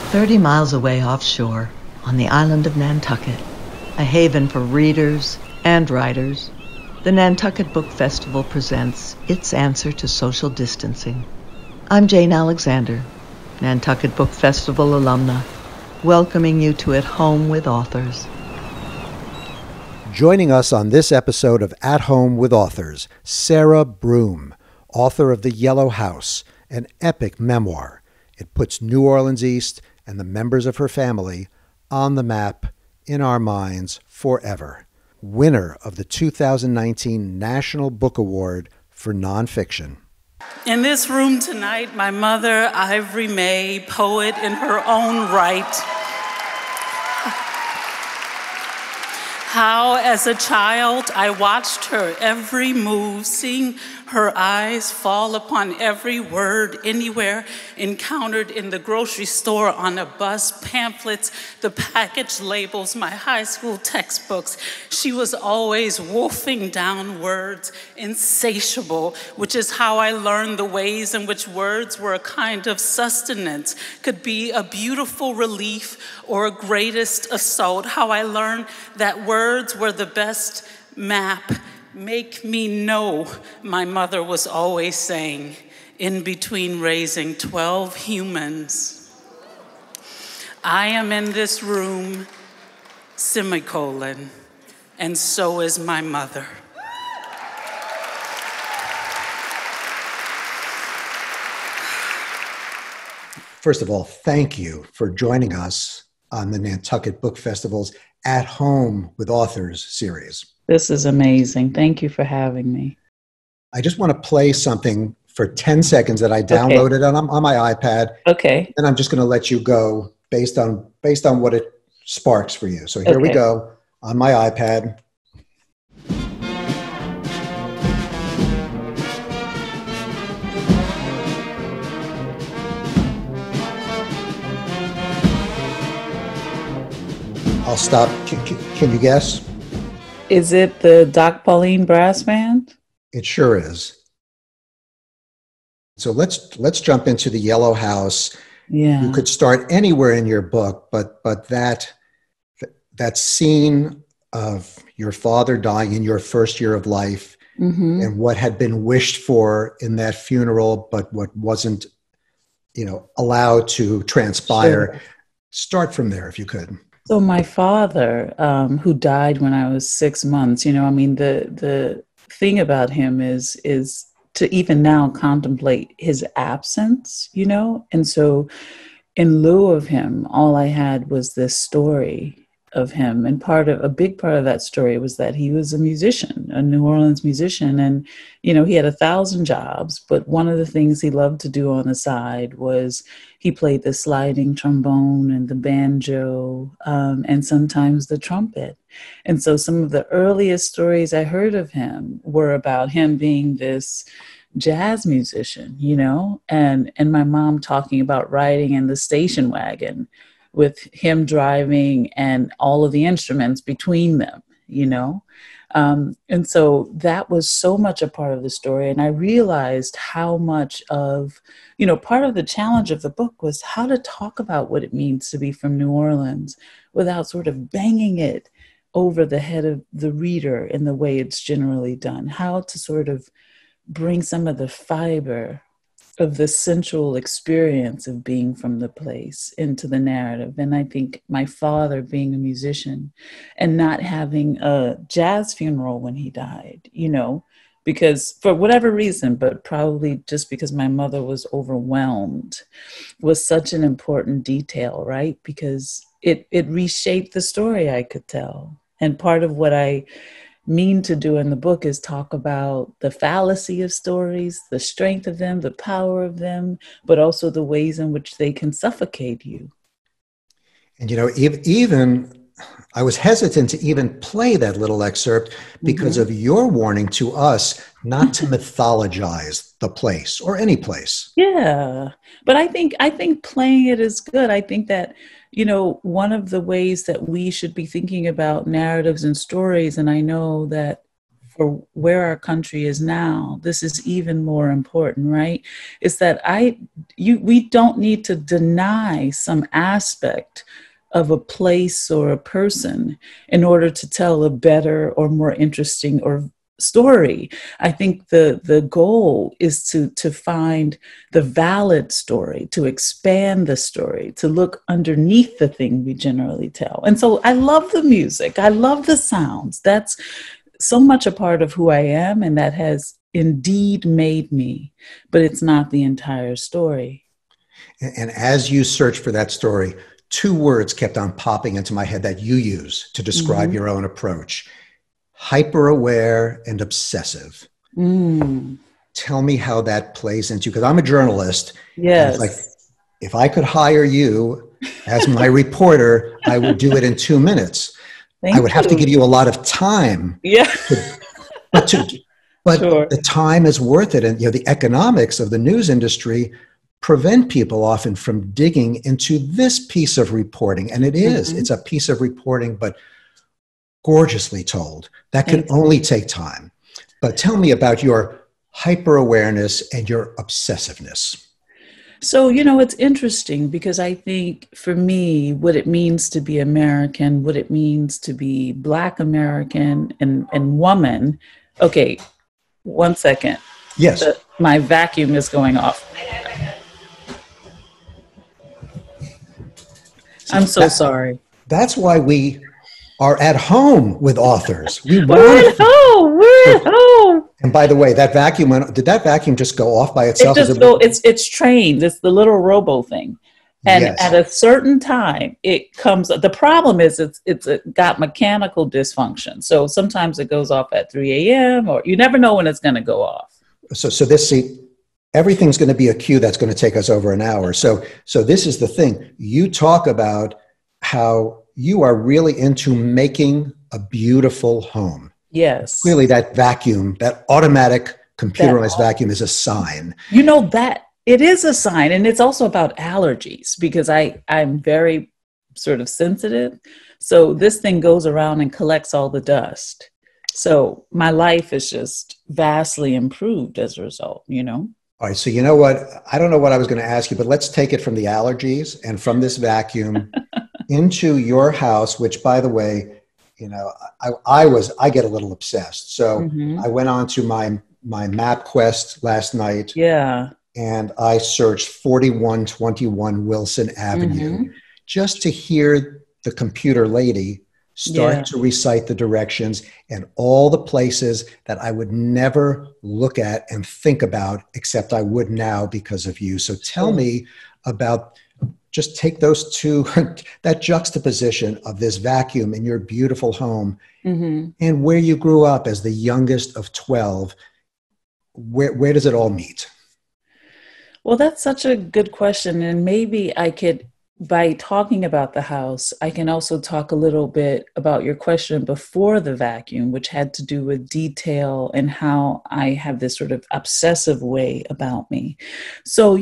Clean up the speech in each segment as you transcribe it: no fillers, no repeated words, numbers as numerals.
30 miles away offshore, on the island of Nantucket, a haven for readers and writers, the Nantucket Book Festival presents its answer to social distancing. I'm Jane Alexander, Nantucket Book Festival alumna, welcoming you to At Home with Authors. Joining us on this episode of At Home with Authors, Sarah Broom, author of The Yellow House, an epic memoir. It puts New Orleans East and the members of her family on the map in our minds forever. Winner of the 2019 National Book Award for Nonfiction. In this room tonight, my mother, Ivory May, poet in her own right. How, as a child, I watched her every move, seeing her eyes fall upon every word anywhere encountered in the grocery store, on a bus, pamphlets, the package labels, my high school textbooks. She was always wolfing down words, insatiable, which is how I learned the ways in which words were a kind of sustenance, could be a beautiful relief or a greatest assault, how I learned that words were the best map. Make me know, my mother was always saying, in between raising 12 humans. I am in this room, semicolon, and so is my mother. First of all, thank you for joining us on the Nantucket Book Festival's At Home with Authors series. This is amazing. Thank you for having me. I just want to play something for 10 seconds that I downloaded on my iPad. Okay. And I'm just going to let you go based on what it sparks for you. So here we go on my iPad. I'll stop. Can you guess? Is it the Doc Pauline Brass Band? It sure is. So let's jump into The Yellow House. Yeah. You could start anywhere in your book, but that scene of your father dying in your first year of life, mm-hmm. and what had been wished for in that funeral, but what wasn't, allowed to transpire. Sure. Start from there if you could. So my father, who died when I was 6 months, the thing about him is to even now contemplate his absence, and so in lieu of him, all I had was this story of him. And a big part of that story was that he was a musician, a New Orleans musician. And, he had 1,000 jobs, but one of the things he loved to do on the side was he played the sliding trombone and the banjo, and sometimes the trumpet. And so some of the earliest stories I heard of him were about him being this jazz musician, and my mom talking about riding in the station wagon with him driving and all of the instruments between them, and so that was so much a part of the story. And I realized how much of, part of the challenge of the book was how to talk about what it means to be from New Orleans without sort of banging it over the head of the reader in the way it's generally done, how to sort of bring some of the fiber of the sensual experience of being from the place into the narrative. And I think my father being a musician and not having a jazz funeral when he died, because for whatever reason, but probably just because my mother was overwhelmed, was such an important detail, right? Because it reshaped the story I could tell. And part of what I mean to do in the book is talk about the fallacy of stories, the strength of them, the power of them, but also the ways in which they can suffocate you. And, even I was hesitant to even play that little excerpt because mm-hmm. of your warning to us not to mythologize the place or any place. Yeah. But I think playing it is good. I think that, one of the ways that we should be thinking about narratives and stories, and I know that for where our country is now, this is even more important, right? Is that we don't need to deny some aspect of a place or a person in order to tell a better or more interesting or story. I think the goal is to find the valid story, to expand the story, to look underneath the thing we generally tell. And so I love the music. I love the sounds. That's so much a part of who I am, and that has indeed made me, but it's not the entire story. And as you search for that story, two words kept on popping into my head that you use to describe your own approach: hyper-aware and obsessive. Tell me how that plays into, because I'm a journalist. Yes. It's like, if I could hire you as my reporter, I would do it in 2 minutes. I would have to give you a lot of time. Yeah. But Sure. the time is worth it. And the economics of the news industry prevent people often from digging into this piece of reporting. And it's a piece of reporting, but gorgeously told. That can only take time. But tell me about your hyper-awareness and your obsessiveness. So, it's interesting because I think for me, what it means to be American, what it means to be Black American and woman. Okay, 1 second. Yes. My vacuum is going off. I'm so sorry. That's why we are at home with authors. We're at home. And by the way, did that vacuum just go off by itself? It's trained. It's the little robo thing. And at a certain time, it comes. The problem is it's got mechanical dysfunction. So sometimes it goes off at 3 a.m. or you never know when it's going to go off. So everything's going to be a cue that's going to take us over an hour. So this is the thing. You talk about how you are really into making a beautiful home. Yes. Clearly that vacuum, that automatic computerized vacuum, is a sign. That it is a sign. And it's also about allergies, because I'm very sort of sensitive. So this thing goes around and collects all the dust. So my life is just vastly improved as a result, All right. So you know what? I don't know what I was going to ask you, but let's take it from the allergies and from this vacuum into your house, which, by the way, I get a little obsessed. So I went on to my map quest last night. Yeah. And I searched 4121 Wilson Avenue just to hear the computer lady start to recite the directions and all the places that I would never look at and think about, except I would now because of you. So tell me about, just take those two, that juxtaposition of this vacuum in your beautiful home and where you grew up as the youngest of 12. Where does it all meet? Well, that's such a good question. And maybe I could, by talking about the house, I can also talk a little bit about your question before the vacuum, which had to do with detail and how I have this sort of obsessive way about me. So,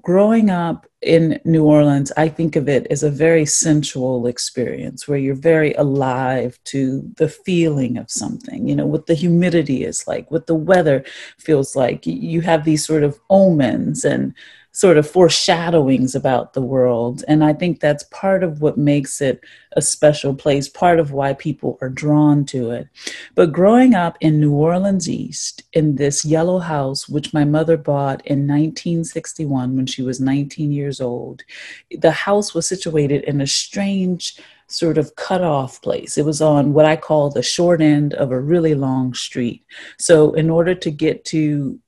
growing up in New Orleans, I think of it as a very sensual experience where you're very alive to the feeling of something, what the humidity is like, what the weather feels like. You have these sort of omens and sort of foreshadowings about the world. And I think that's part of what makes it a special place, part of why people are drawn to it. But growing up in New Orleans East, in this yellow house, which my mother bought in 1961 when she was 19 years old, the house was situated in a strange sort of cutoff place. It was on what I call the short end of a really long street. So in order to get to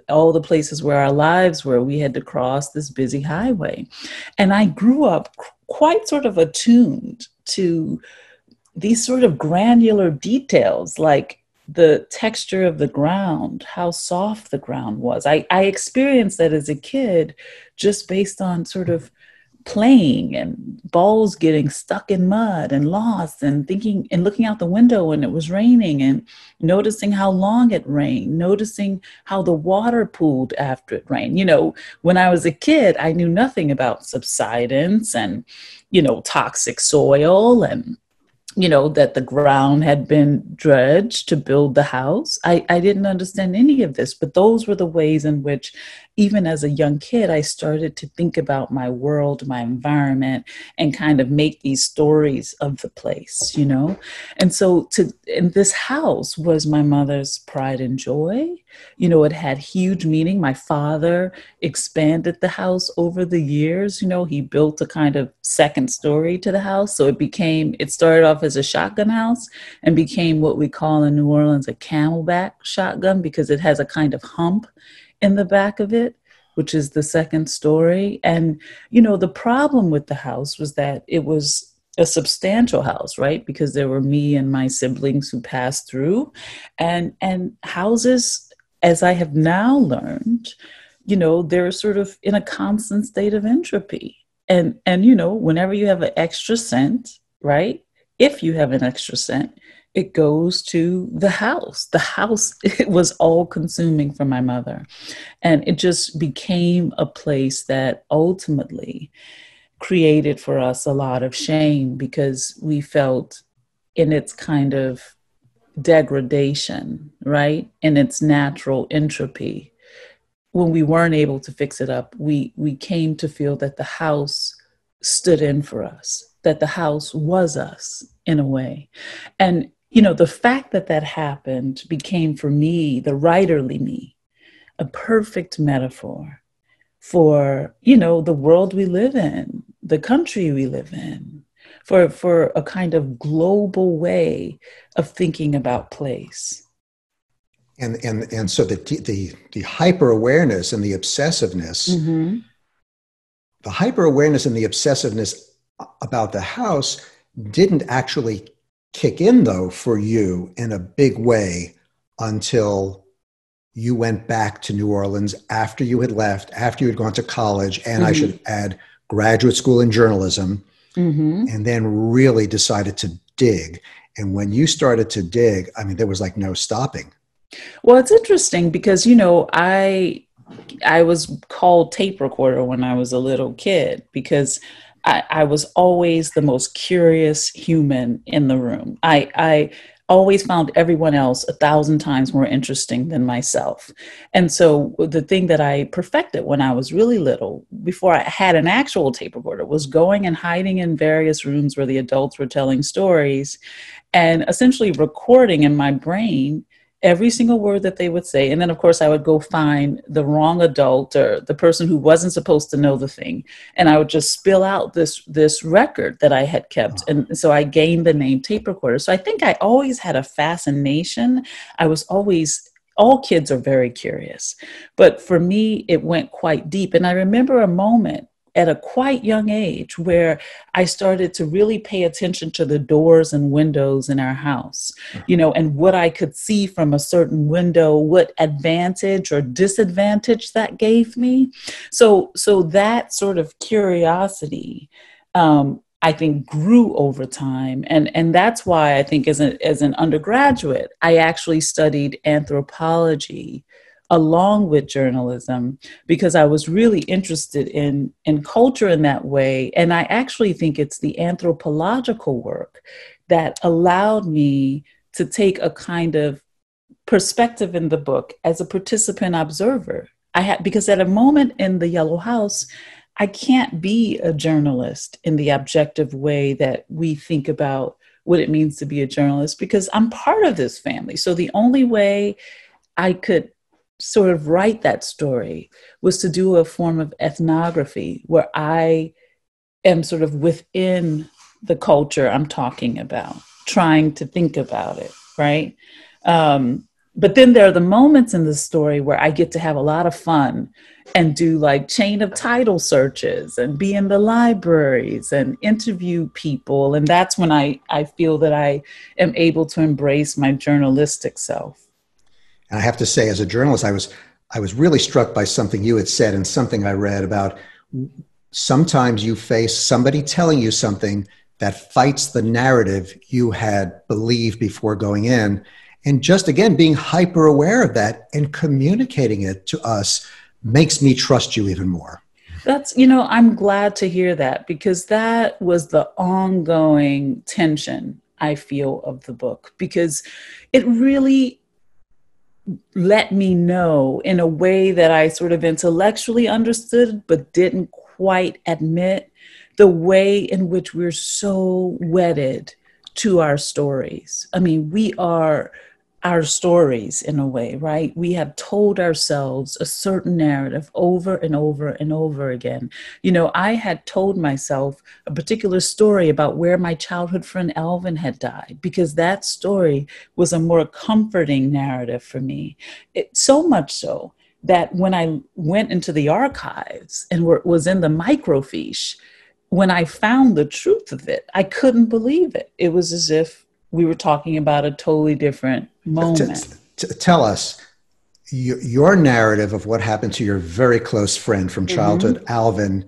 all the places where our lives were, we had to cross this busy highway. And I grew up quite sort of attuned to these sort of granular details, like the texture of the ground, how soft the ground was. I experienced that as a kid just based on sort of playing and balls getting stuck in mud and lost and thinking and looking out the window when it was raining and noticing how long it rained, noticing how the water pooled after it rained. When I was a kid, I knew nothing about subsidence and, toxic soil and that the ground had been dredged to build the house. I didn't understand any of this, but those were the ways in which, even as a young kid, I started to think about my world, my environment, and kind of make these stories of the place. And so and this house was my mother's pride and joy. It had huge meaning. My father expanded the house over the years. He built a kind of second story to the house. So it started off as a shotgun house and became what we call in New Orleans a camelback shotgun, because it has a kind of hump in the back of it, which is the second story. And, the problem with the house was that it was a substantial house, right? Because there were me and my siblings who passed through, and houses, as I have now learned, they're sort of in a constant state of entropy. And whenever you have an extra cent, right? If you have an extra cent, it goes to the house. The house, it was all consuming for my mother. And it just became a place that ultimately created for us a lot of shame, because we felt in its kind of degradation, right? In its natural entropy. When we weren't able to fix it up, we came to feel that the house stood in for us, that the house was us in a way. And, the fact that that happened became for me, the writerly me, a perfect metaphor for, the world we live in, the country we live in, for a kind of global way of thinking about place. And so the hyper awareness and the obsessiveness, Mm-hmm. the hyper awareness and the obsessiveness about the house didn't actually kick in, though, for you in a big way until you went back to New Orleans after you had left, after you had gone to college, and I should add graduate school in journalism, and then really decided to dig. And when you started to dig, I mean, there was like no stopping. Well, it's interesting because, I was called tape recorder when I was a little kid, because I was always the most curious human in the room. I always found everyone else 1,000 times more interesting than myself. And so the thing that I perfected when I was really little, before I had an actual tape recorder, was going and hiding in various rooms where the adults were telling stories and essentially recording in my brain every single word that they would say. And then, of course, I would go find the wrong adult or the person who wasn't supposed to know the thing. And I would just spill out this record that I had kept. And so I gained the name tape recorder. So I think I always had a fascination. All kids are very curious. But for me, it went quite deep. And I remember a moment at a quite young age where I started to really pay attention to the doors and windows in our house, and what I could see from a certain window, what advantage or disadvantage that gave me. So that sort of curiosity, I think, grew over time. And that's why I think as an undergraduate, I actually studied anthropology along with journalism, because I was really interested in culture in that way. And I actually think it's the anthropological work that allowed me to take a kind of perspective in the book as a participant observer. Because at a moment in the Yellow House, I can't be a journalist in the objective way that we think about what it means to be a journalist, because I'm part of this family. So the only way I could sort of write that story was to do a form of ethnography where I am sort of within the culture I'm talking about, trying to think about it, right? But then there are the moments in the story where I get to have a lot of fun and do like chain of title searches and be in the libraries and interview people. And that's when I feel that I am able to embrace my journalistic self. And I have to say, as a journalist, I was really struck by something you had said and something I read about. Sometimes you face somebody telling you something that fights the narrative you had believed before going in. And just, again, being hyper aware of that and communicating it to us makes me trust you even more. I'm glad to hear that, because that was the ongoing tension I feel, of the book, because it really let me know in a way that I sort of intellectually understood, but didn't quite admit, the way in which we're so wedded to our stories. I mean, we are our stories in a way, right? We have told ourselves a certain narrative over and over and over again. You know, I had told myself a particular story about where my childhood friend Alvin had died, because that story was a more comforting narrative for me. So much so that when I went into the archives and was in the microfiche, when I found the truth of it, I couldn't believe it. It was as if we were talking about a totally different moment. Tell us your narrative of what happened to your very close friend from childhood, Alvin,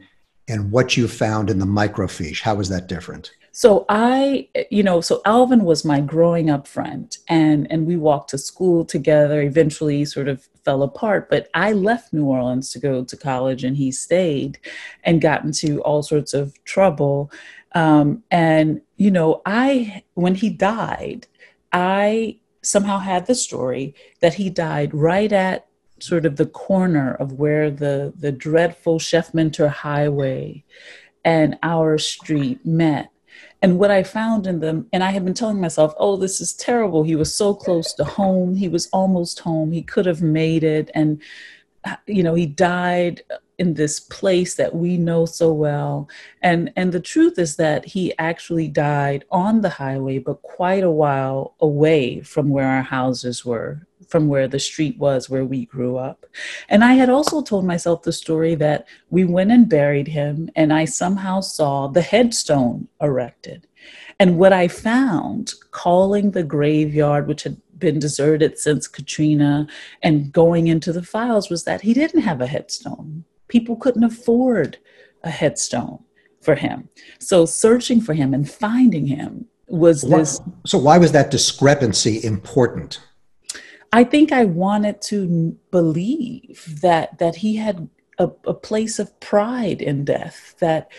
and what you found in the microfiche. How was that different? So so Alvin was my growing up friend, and we walked to school together, eventually sort of fell apart, but I left New Orleans to go to college and he stayed and got into all sorts of trouble. When he died, I somehow had the story that he died right at sort of the corner of where the dreadful Chef Mentor Highway and our street met. And what I found in them, and I had been telling myself, oh, this is terrible. He was so close to home. He was almost home. He could have made it. And, he died in this place that we know so well. And the truth is that he actually died on the highway, but quite a while away from where our houses were, from where the street was, where we grew up. And I had also told myself the story that we went and buried him, and I somehow saw the headstone erected. And what I found, calling the graveyard, which had been deserted since Katrina, and going into the files, was that he didn't have a headstone. People couldn't afford a headstone for him. So searching for him and finding him was this. So why was that discrepancy important? I think I wanted to believe that he had a place of pride in death, that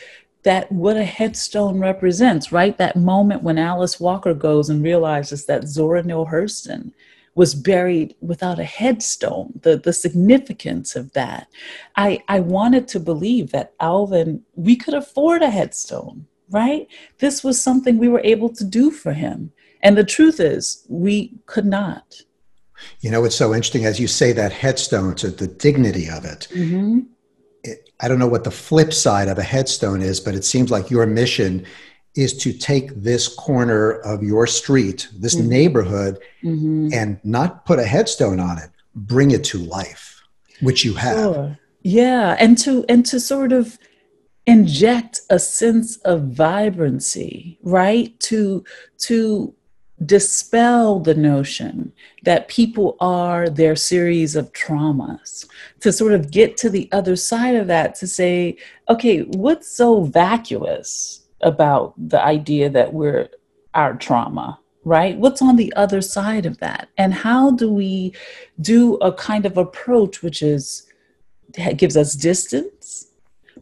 what a headstone represents, right? That moment when Alice Walker goes and realizes that Zora Neale Hurston was buried without a headstone, the significance of that. I wanted to believe that Alvin, we could afford a headstone, right? This was something we were able to do for him. And the truth is, we could not. You know, it's so interesting as you say that headstone, to the dignity of it. Mm-hmm. I don't know what the flip side of a headstone is, but it seems like your mission is to take this corner of your street, this neighborhood, and not put a headstone on it, bring it to life, which you have. Sure. Yeah, and to sort of inject a sense of vibrancy, right? To dispel the notion that people are their series of traumas, to sort of get to the other side of that, to say, okay, what's so vacuous about the idea that we're our trauma, right? What's on the other side of that? And how do we do a kind of approach which gives us distance,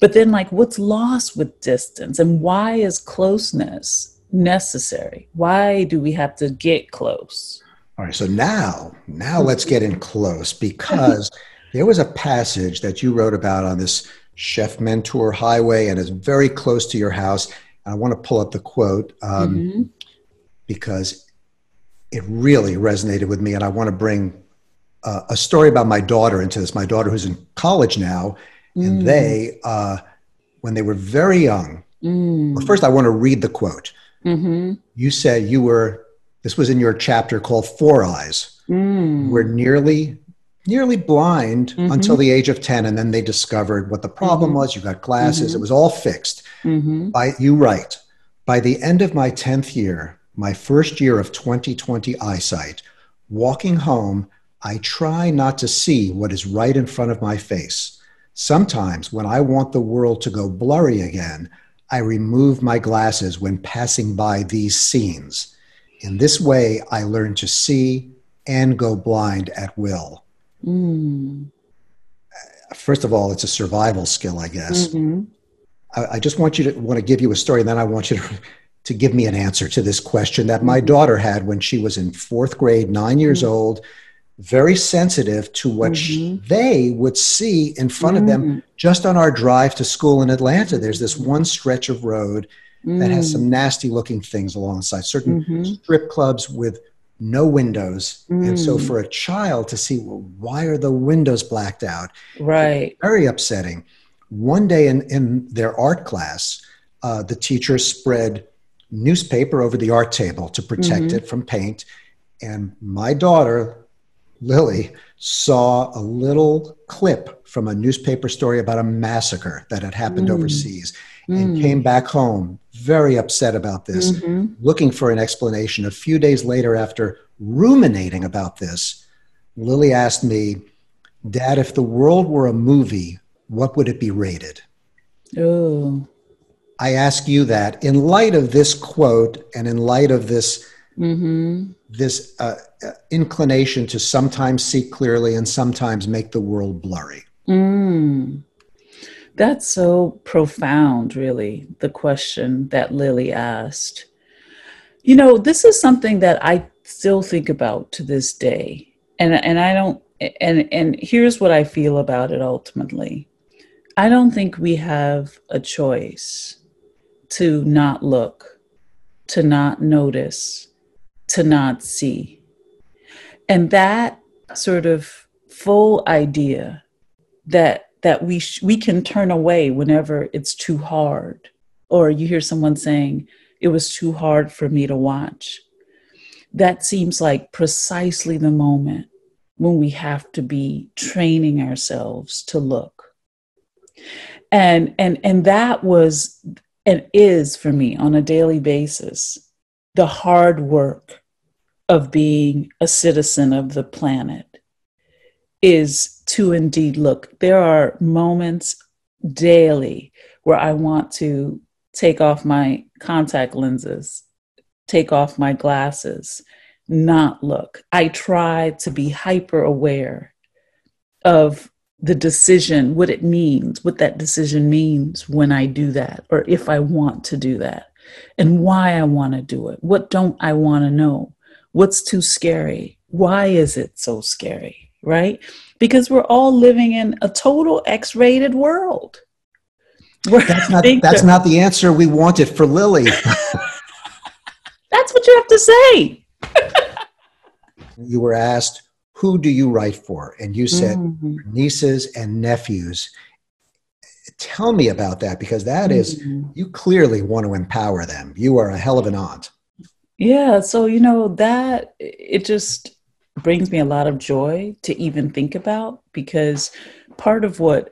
but then like what's lost with distance, and why is closeness necessary? Why do we have to get close? All right, so now let's get in close, because there was a passage that you wrote about on this Chef Mentor Highway, and it's very close to your house. And I want to pull up the quote because it really resonated with me, and I want to bring a story about my daughter into this. My daughter, who's in college now, and they, when they were very young, well, first I want to read the quote. You said this was in your chapter called Four Eyes. Were nearly blind until the age of 10. And then they discovered what the problem was. You got glasses. It was all fixed. You write, by the end of my 10th year, my first year of 20/20 eyesight, walking home, I try not to see what is right in front of my face. Sometimes when I want the world to go blurry again, I remove my glasses when passing by these scenes. In this way, I learn to see and go blind at will. First of all, it's a survival skill, I guess. I just want to give you a story, and then I want you to to give me an answer to this question that my daughter had when she was in fourth grade, 9 years old, very sensitive to what they would see in front of them just on our drive to school in Atlanta. There's this one stretch of road that has some nasty looking things alongside, certain strip clubs with no windows. And so for a child to see, well, why are the windows blacked out? Right. Very upsetting. One day in their art class, the teacher spread newspaper over the art table to protect it from paint. And my daughter, Lily, saw a little clip from a newspaper story about a massacre that had happened overseas and came back home very upset about this, looking for an explanation. A few days later, after ruminating about this, Lily asked me, Dad, if the world were a movie, what would it be rated? Oh. I ask you that in light of this quote and in light of this this inclination to sometimes see clearly and sometimes make the world blurry. That's so profound, really, the question that Lily asked. You know, this is something that I still think about to this day. And I don't, and here's what I feel about it ultimately. I don't think we have a choice to not look, to not notice, to not see. And that sort of full idea that we can turn away whenever it's too hard, or you hear someone saying, it was too hard for me to watch. That seems like precisely the moment when we have to be training ourselves to look. And that was and is for me on a daily basis the hard work of being a citizen of the planet, is to indeed look. There are moments daily where I want to take off my contact lenses, take off my glasses, not look. I try to be hyper aware of the decision, what it means, what that decision means when I do that, or if I want to do that, and why I want to do it. What don't I want to know? What's too scary? Why is it so scary, right? Because we're all living in a total X-rated world. That's not the answer we wanted for Lily. That's what you have to say. You were asked, who do you write for? And you said nieces and nephews. Tell me about that, because that is, you clearly want to empower them. You are a hell of an aunt. Yeah. So, you know, that it just brings me a lot of joy to even think about, because part of what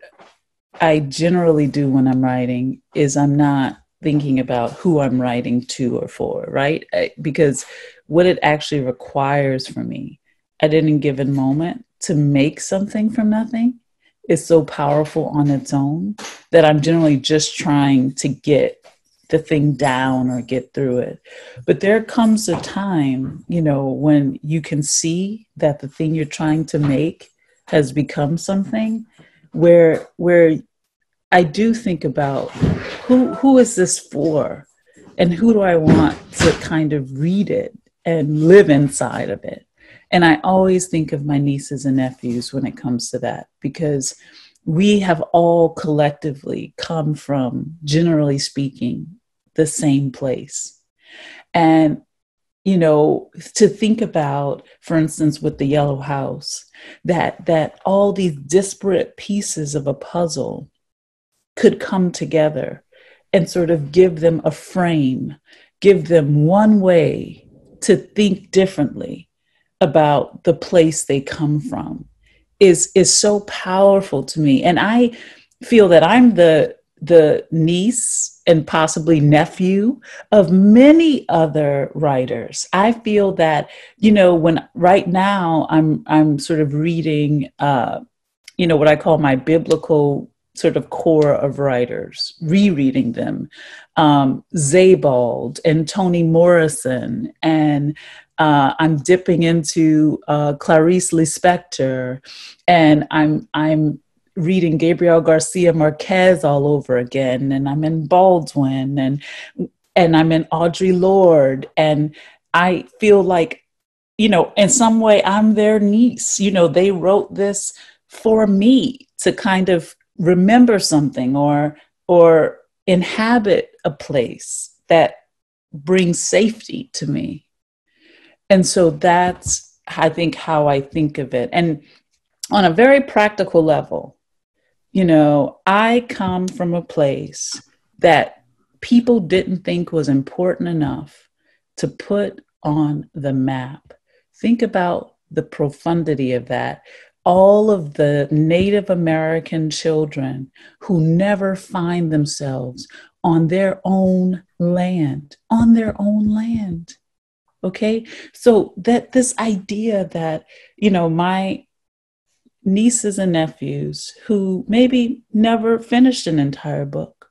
I generally do when I'm writing is I'm not thinking about who I'm writing to or for, right? Because what it actually requires for me at any given moment to make something from nothing is so powerful on its own that I'm generally just trying to get the thing down or get through it. But there comes a time, you know, when you can see that the thing you're trying to make has become something where I do think about who is this for, and who do I want to kind of read it and live inside of it. And I always think of my nieces and nephews when it comes to that, because we have all collectively come from, generally speaking, the same place. And, you know, to think about, for instance, with the Yellow House, that all these disparate pieces of a puzzle could come together and sort of give them a frame, give them one way to think differently about the place they come from, is so powerful to me. And I feel that I'm the niece and possibly nephew of many other writers. I feel that, you know, when right now I'm sort of reading, you know, what I call my biblical sort of core of writers, rereading them, Zabald and Toni Morrison, and I'm dipping into Clarice Lispector, and I'm reading Gabriel Garcia Marquez all over again, and I'm in Baldwin, and and I'm in Audre Lorde, and I feel like, in some way I'm their niece. They wrote this for me to kind of remember something or inhabit a place that brings safety to me. And so that's, I think, how I think of it. And on a very practical level, I come from a place that people didn't think was important enough to put on the map. Think about the profundity of that. All of the Native American children who never find themselves on their own land, Okay. So that this idea that, my nieces and nephews who maybe never finished an entire book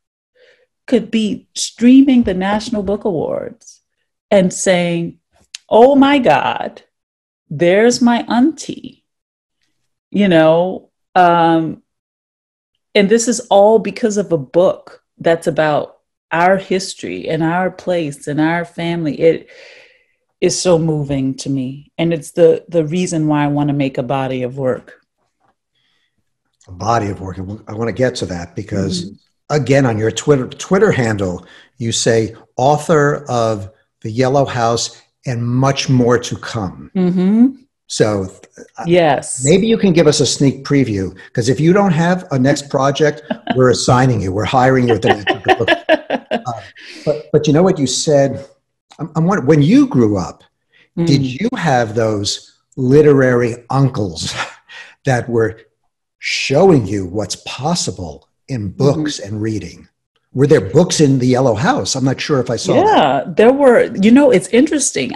could be streaming the National Book Awards and saying, oh my God, there's my auntie, and this is all because of a book that's about our history and our place and our family. It is so moving to me. And it's the reason why I want to make a body of work. A body of work. I want to get to that because, again, on your Twitter handle, you say author of The Yellow House and much more to come. So yes, maybe you can give us a sneak preview, because if you don't have a next project, we're assigning you. We're hiring you at the next book. But you know what you said? I'm wondering, when you grew up, did you have those literary uncles that were showing you what's possible in books and reading? Were there books in the Yellow House? I'm not sure if I saw that. Yeah, there were. It's interesting.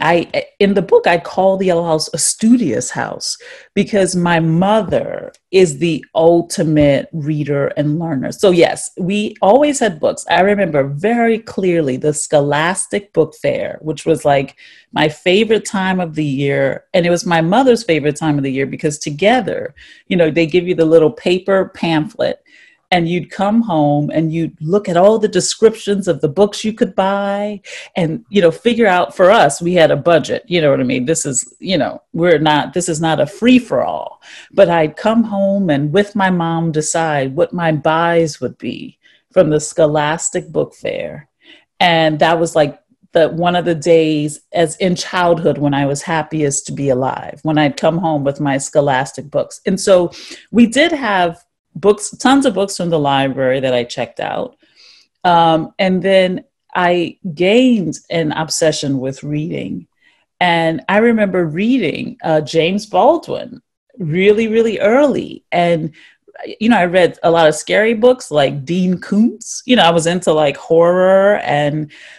In the book, I call the Yellow House a studious house because my mother is the ultimate reader and learner. So yes, we always had books. I remember very clearly the Scholastic Book Fair, which was like my favorite time of the year. And it was my mother's favorite time of the year because together, they give you the little paper pamphlet. And you'd come home and you'd look at all the descriptions of the books you could buy and, figure out, for us, we had a budget, you know what I mean? This is, this is not a free for all, but I'd come home and with my mom decide what my buys would be from the Scholastic Book Fair. And that was like one of the days as in childhood when I was happiest to be alive, when I'd come home with my Scholastic books. And so we did have books, tons of books from the library that I checked out. And then I gained an obsession with reading. And I remember reading James Baldwin really, really early. And, I read a lot of scary books like Dean Koontz. I was into like horror.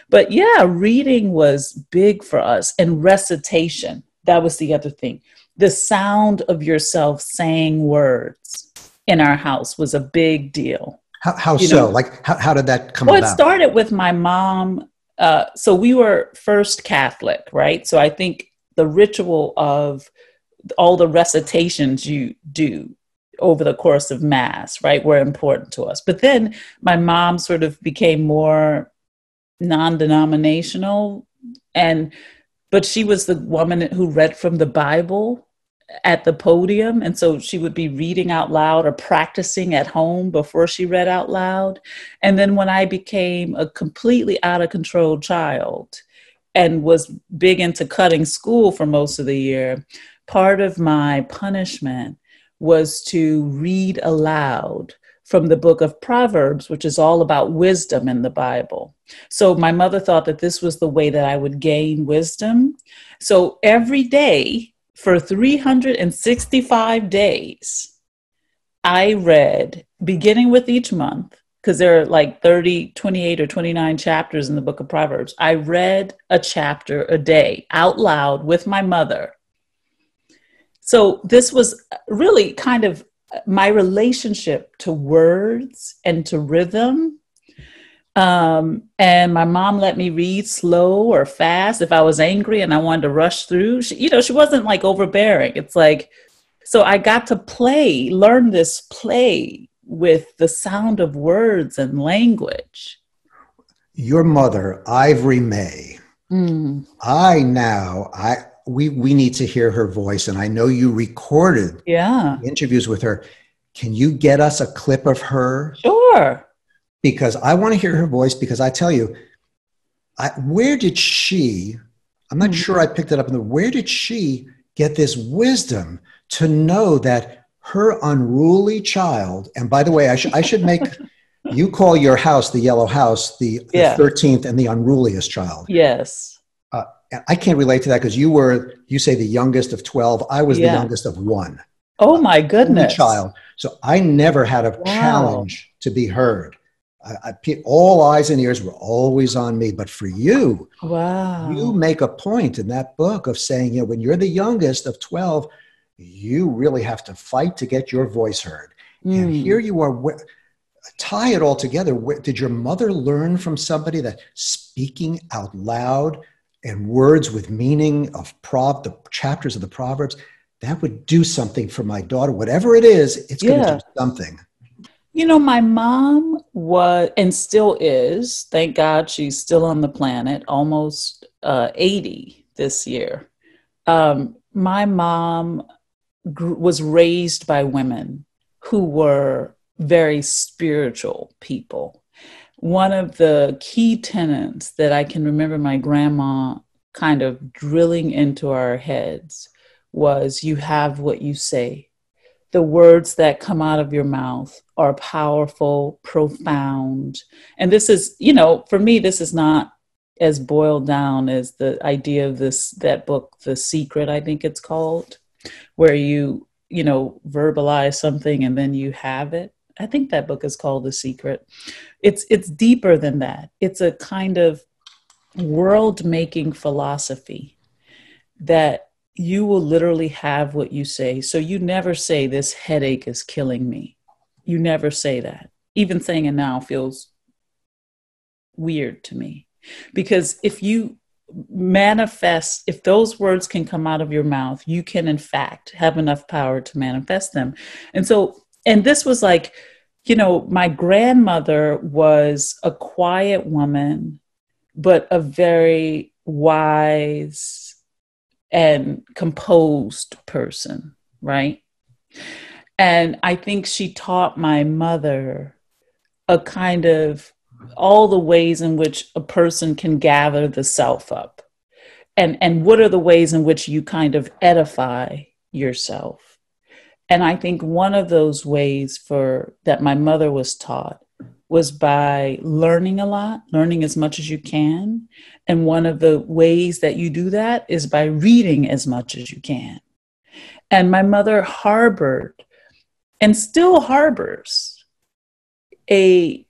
But yeah, reading was big for us. And recitation, that was the other thing. The sound of yourself saying words in our house was a big deal. How so? Like, how did that come about? Well, it started with my mom. So we were first Catholic, right? So I think the ritual of all the recitations you do over the course of Mass, right, were important to us. But then my mom sort of became more non-denominational, but she was the woman who read from the Bible at the podium. And so she would be reading out loud or practicing at home before she read out loud. And then when I became a completely out of control child and was big into cutting school for most of the year, part of my punishment was to read aloud from the book of Proverbs, which is all about wisdom in the Bible. So my mother thought that this was the way that I would gain wisdom. So every day, for 365 days, I read, beginning with each month, because there are like 30, 28 or 29 chapters in the book of Proverbs. I read a chapter a day out loud with my mother. So this was really kind of my relationship to words and to rhythm. And my mom let me read slow or fast. If I was angry and I wanted to rush through, she wasn't like overbearing. It's like, so I got to learn this play with the sound of words and language. your mother, Ivory May, Mm. we need to hear her voice. And I know you recorded Yeah. interviews with her. Can you get us a clip of her? Sure. Because I want to hear her voice, because I tell you, where did she, I'm not sure I picked it up, where did she get this wisdom to know that her unruly child, and by the way, I should make, you call your house, the yellow house, the Yeah. 13th and the unruliest child. Yes. I can't relate to that because you say the youngest of 12. I was the youngest of one. Oh my goodness. Only child. So I never had a challenge to be heard. All eyes and ears were always on me. But for you, you make a point in that book of saying, you know, when you're the youngest of 12, you really have to fight to get your voice heard. And here you are. Tie it all together. Did your mother learn from somebody that speaking out loud and words with meaning of the chapters of the Proverbs, that would do something for my daughter? Whatever it is, it's going to do something. You know, my mom was, and still is, thank God she's still on the planet, almost 80 this year. My mom was raised by women who were very spiritual people. One of the key tenets that I can remember my grandma kind of drilling into our heads was, you have what you say. The words that come out of your mouth are powerful, profound. And this is, you know, for me, this is not as boiled down as the idea of that book, The Secret, I think it's called, where you verbalize something and then you have it. I think that book is called The Secret. It's deeper than that. It's a kind of world-making philosophy that you will literally have what you say. So you never say, this headache is killing me. You never say that. Even saying it now feels weird to me. Because if you manifest, if those words can come out of your mouth, you can in fact have enough power to manifest them. And this was like, you know, my grandmother was a quiet woman, but a very wise and composed person, right? And I think she taught my mother a kind of all the ways in which a person can gather the self up. And what are the ways in which you kind of edify yourself? And I think one of those ways that my mother was taught was by learning a lot, learning as much as you can. And one of the ways that you do that is by reading as much as you can. And my mother harbored and still harbors a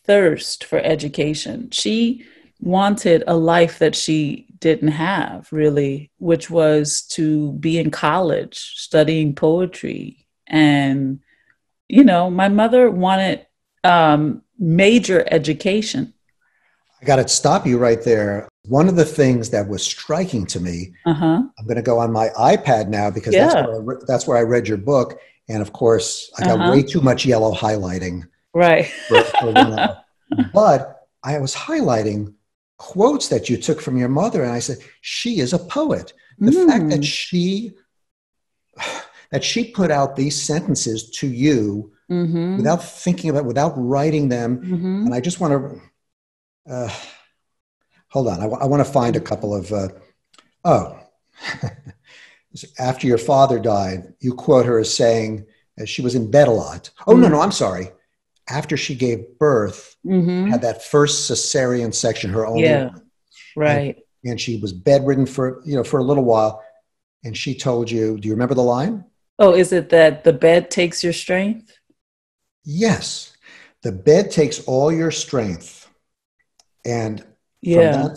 thirst for education. She wanted a life that she didn't have, really, which was to be in college studying poetry. And, you know, my mother wanted major education. I got to stop you right there. One of the things that was striking to me, I'm going to go on my iPad now because that's where I read your book. And of course, I got way too much yellow highlighting. Right. for one of them. But I was highlighting quotes that you took from your mother. And I said, she is a poet. The fact that she put out these sentences to you without thinking about, without writing them. And I just want to, hold on. I want to find a couple of, after your father died, you quote her as saying, as she was in bed a lot. Oh, no, I'm sorry. After she gave birth, had that first cesarean section, her only one. Right. And she was bedridden for a little while. And she told you, do you remember the line? Oh, is it that the bed takes your strength? Yes. The bed takes all your strength. And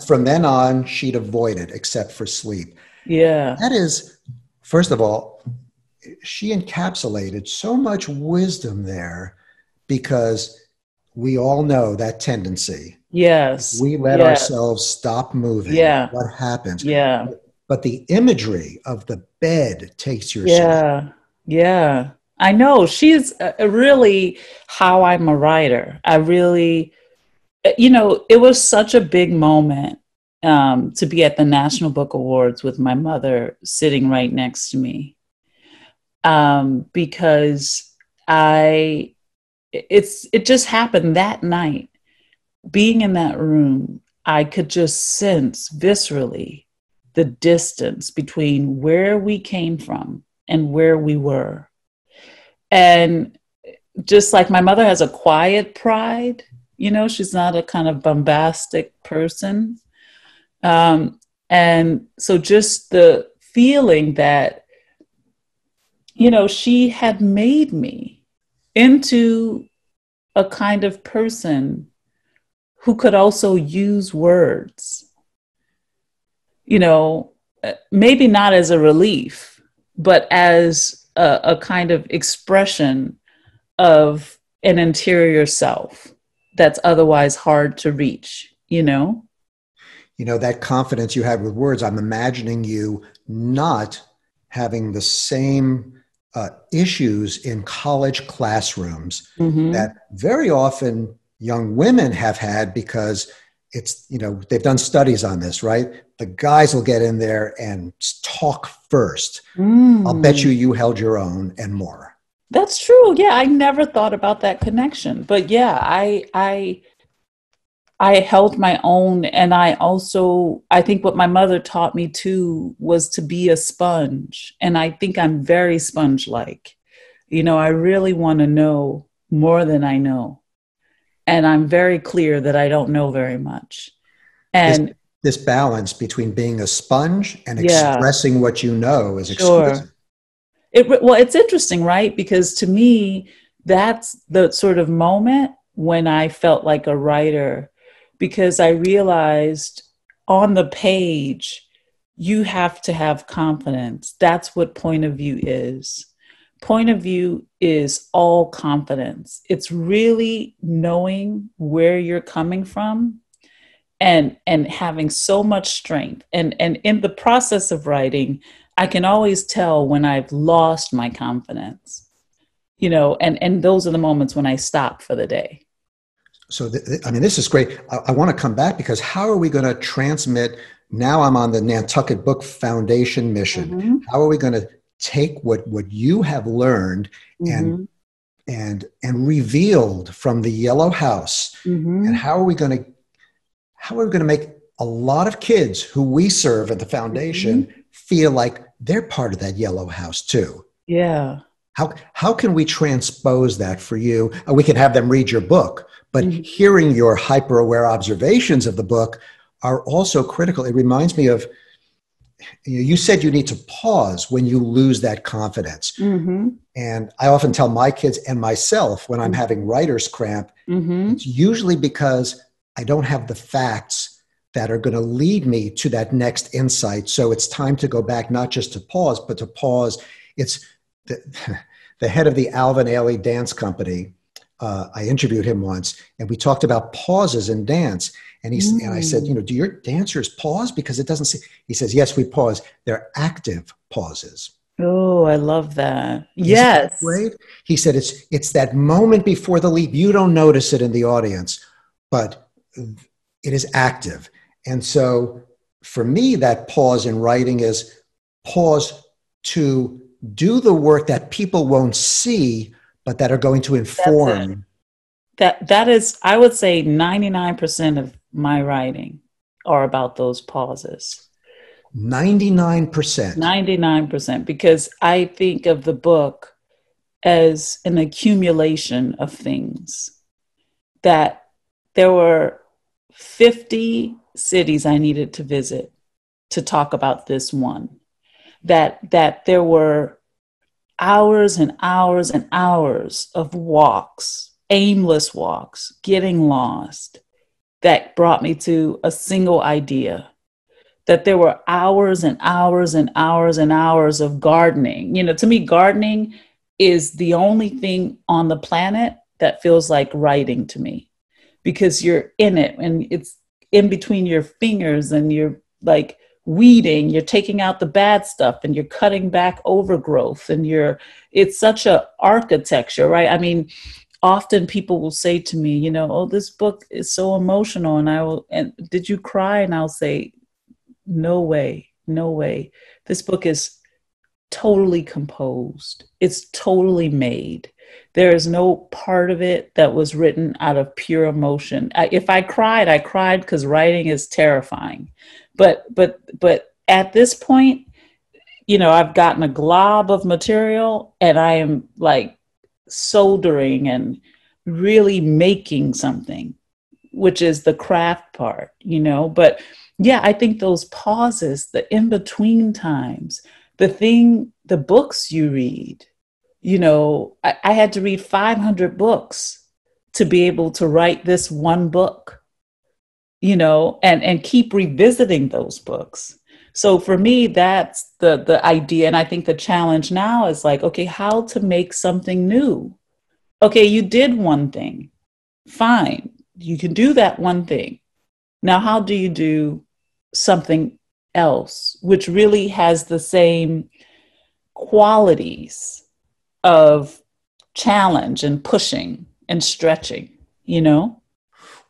from then on, she'd avoid it except for sleep. Yeah. That is, first of all, she encapsulated so much wisdom there, because we all know that tendency. Yes. We let ourselves stop moving. Yeah. What happens? Yeah. But the imagery of the bed takes your strength. Yeah. I know. She's really how I'm a writer. I really You know, it was such a big moment to be at the National Book Awards with my mother sitting right next to me, because it just happened that night. Being in that room, I could just sense viscerally the distance between where we came from and where we were. And just like my mother has a quiet pride, you know, she's not a kind of bombastic person. And so just the feeling that, you know, she had made me into a kind of person who could also use words, you know, maybe not as a relief, but as a kind of expression of an interior self that's otherwise hard to reach, you know? You know, that confidence you had with words, I'm imagining you not having the same issues in college classrooms Mm-hmm. that very often young women have had, because it's, you know, they've done studies on this, right? The guys will get in there and talk first. I'll bet Mm. you held your own and more. That's true. Yeah, I never thought about that connection. But yeah, I held my own, and I think what my mother taught me too was to be a sponge. And I think I'm very sponge-like. You know, I really want to know more than I know. And I'm very clear that I don't know very much. This, And this balance between being a sponge and yeah, expressing what you know is exquisite. sure. Well, it's interesting, right? Because to me, that's the sort of moment when I felt like a writer, because I realized on the page, you have to have confidence. That's what point of view is. Point of view is all confidence. It's really knowing where you're coming from and having so much strength. And in the process of writing, I can always tell when I've lost my confidence, you know, and those are the moments when I stop for the day. So, I mean, this is great. I want to come back, because how are we going to transmit? Now I'm on the Nantucket Book Foundation mission. Mm-hmm. How are we going to take what you have learned and Mm-hmm. and revealed from the Yellow House, and Mm-hmm. how are we going to make a lot of kids who we serve at the Mm-hmm. foundation feel like they're part of that Yellow House too? Yeah. How can we transpose that for you? We can have them read your book, but Mm-hmm. hearing your hyper aware observations of the book are also critical. It reminds me of, you said you need to pause when you lose that confidence. Mm-hmm. And I often tell my kids and myself, when I'm having writer's cramp, Mm-hmm. it's usually because I don't have the facts that are going to lead me to that next insight. So it's time to go back, not just to pause, but to pause. It's the head of the Alvin Ailey Dance Company. I interviewed him once, and we talked about pauses in dance. And I said, you Mm. know, do your dancers pause? Because it doesn't seem. He says, yes, we pause. They're active pauses. Oh, I love that. Isn't that Yes. great? He said, it's that moment before the leap. You don't notice it in the audience, but it is active. And so for me, that pause in writing is pause to do the work that people won't see, but that are going to That's it. inform. That is, I would say 99% of my writing are about those pauses. 99%. 99%, because I think of the book as an accumulation of things, that there were 50 cities I needed to visit to talk about this one, that there were hours and hours and hours of walks, aimless walks, getting lost, that brought me to a single idea, that there were hours and hours and hours and hours of gardening. You know, to me, gardening is the only thing on the planet that feels like writing to me, because you're in it and it's in between your fingers, and you're like weeding, you're taking out the bad stuff, and you're cutting back overgrowth, and it's such a architecture, right? I mean, often people will say to me, you know, oh, this book is so emotional. And did you cry? And I'll say, no way, no way. This book is totally composed. It's totally made. There is no part of it that was written out of pure emotion. If I cried because writing is terrifying. But at this point, you know, I've gotten a glob of material and I am like soldering and really making something, which is the craft part, you know. But yeah, I think those pauses, the in between times, the books you read, you know, I had to read 500 books to be able to write this one book, you know, and keep revisiting those books. So for me, that's the idea. And I think the challenge now is like, okay, how to make something new. Okay, you did one thing. Fine. You can do that one thing. Now, how do you do something else, which really has the same qualities of challenge and pushing and stretching, you know?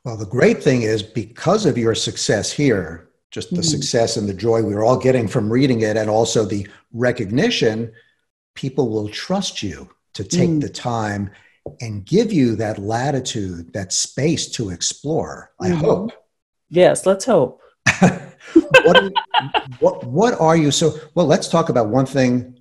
Well, the great thing is because of your success here, just the success and the joy we're all getting from reading it, and also the recognition, people will trust you to take the time and give you that latitude, that space to explore. I hope. Yes, let's hope. What are you? So, well, let's talk about one thing.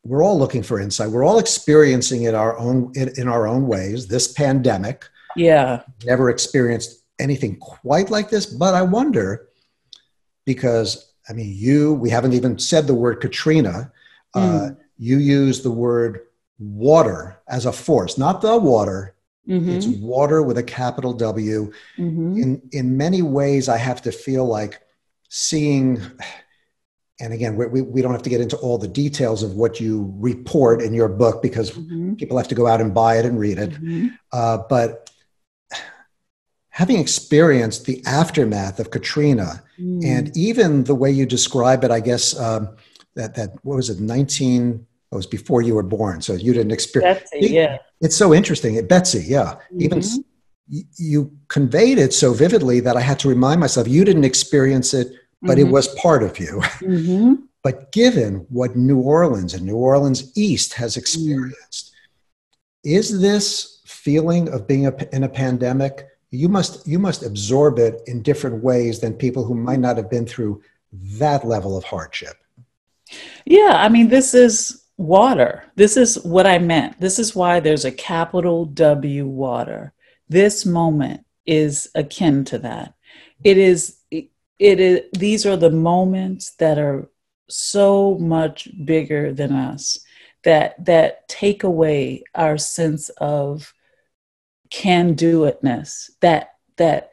We're all looking for insight. We're all experiencing it in our own ways. This pandemic. Yeah. Never experienced anything quite like this, but I wonder, because I mean, we haven't even said the word Katrina. You use the word water as a force, not the water. It's water with a capital W. In many ways, I have to feel like seeing, and again, we don't have to get into all the details of what you report in your book because people have to go out and buy it and read it. But having experienced the aftermath of Katrina and even the way you describe it, I guess that what was it, it was before you were born, so you didn't experience. Betsy, yeah. It's so interesting. Betsy, yeah. Even you conveyed it so vividly that I had to remind myself, you didn't experience it, but it was part of you. But given what New Orleans and New Orleans East has experienced, is this feeling of being in a pandemic, you must absorb it in different ways than people who might not have been through that level of hardship. Yeah, I mean, this is water. This is what I meant. This is why there's a capital W, water. This moment is akin to that. It is, these are the moments that are so much bigger than us, that take away our sense of can-do-itness, that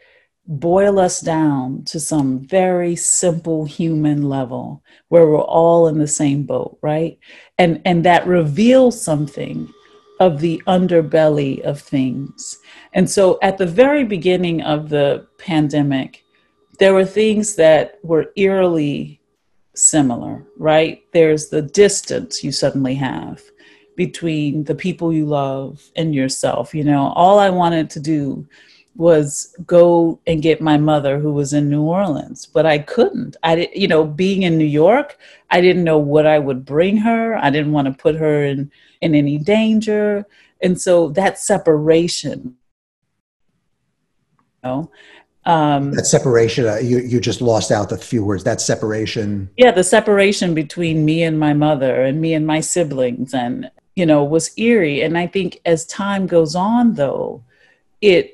boil us down to some very simple human level where we're all in the same boat, right? And that reveals something of the underbelly of things. And so at the very beginning of the pandemic, there were things that were eerily similar, right? There's the distance you suddenly have between the people you love and yourself. You know, all I wanted to do was go and get my mother who was in New Orleans, but I couldn't. I didn't, you know, being in New York, I didn't know what I would bring her. I didn't want to put her in any danger. And so that separation, you know, that separation, you just lost out the few words, that separation. Yeah, the separation between me and my mother and me and my siblings, and, you know, was eerie. And I think as time goes on, though, it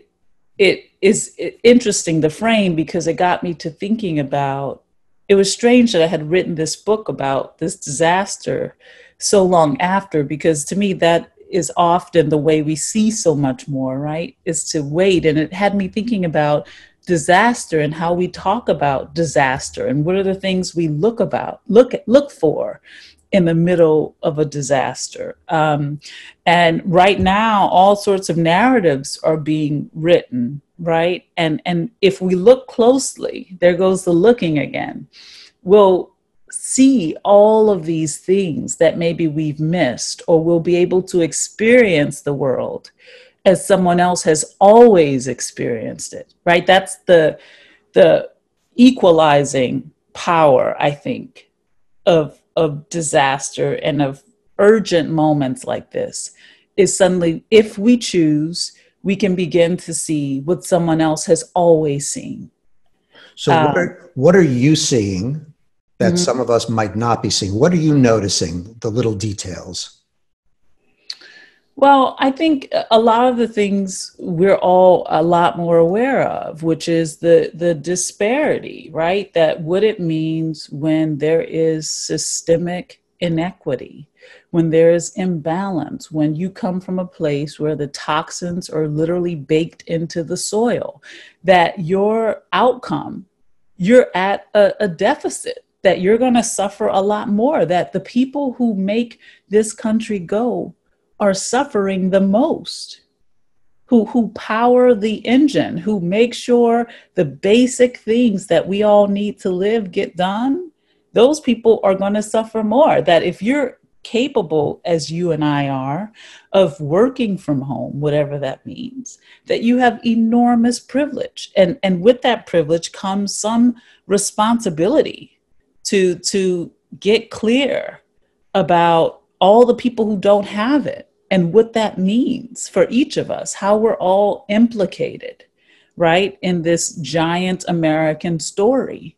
is interesting, the frame, because it got me to thinking about, it was strange that I had written this book about this disaster so long after, because to me, that is often the way we see so much more, right? Is to wait. And it had me thinking about disaster and how we talk about disaster and what are the things we look for in the middle of a disaster. And right now, all sorts of narratives are being written, right? And if we look closely, there goes the looking again, we'll see all of these things that maybe we've missed, or we'll be able to experience the world as someone else has always experienced it, right? That's the equalizing power, I think, of disaster and of urgent moments like this, is suddenly, if we choose, we can begin to see what someone else has always seen. So what are you seeing that some of us might not be seeing? What are you noticing, the little details? Well, I think a lot of the things we're all a lot more aware of, which is the disparity, right? That what it means when there is systemic inequity, when there is imbalance, when you come from a place where the toxins are literally baked into the soil, that your outcome, you're at a deficit, that you're going to suffer a lot more, that the people who make this country go are suffering the most, who power the engine, who make sure the basic things that we all need to live get done. Those people are going to suffer more. That if you're capable, as you and I are, of working from home, whatever that means, that you have enormous privilege. And with that privilege comes some responsibility to get clear about all the people who don't have it and what that means for each of us, how we're all implicated, right, in this giant American story.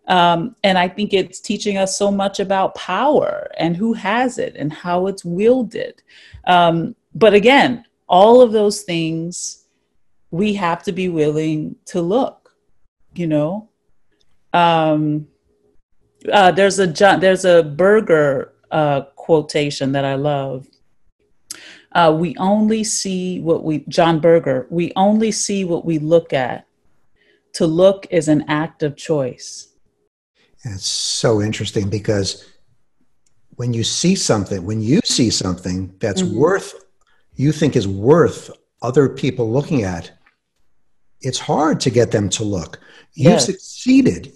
And I think it's teaching us so much about power and who has it and how it's wielded. But again, all of those things, we have to be willing to look, you know. There's a Berger quotation that I love. We only see John Berger, we only see what we look at. To look is an act of choice. And it's so interesting because when you see something that's you think is worth other people looking at, it's hard to get them to look. You've succeeded.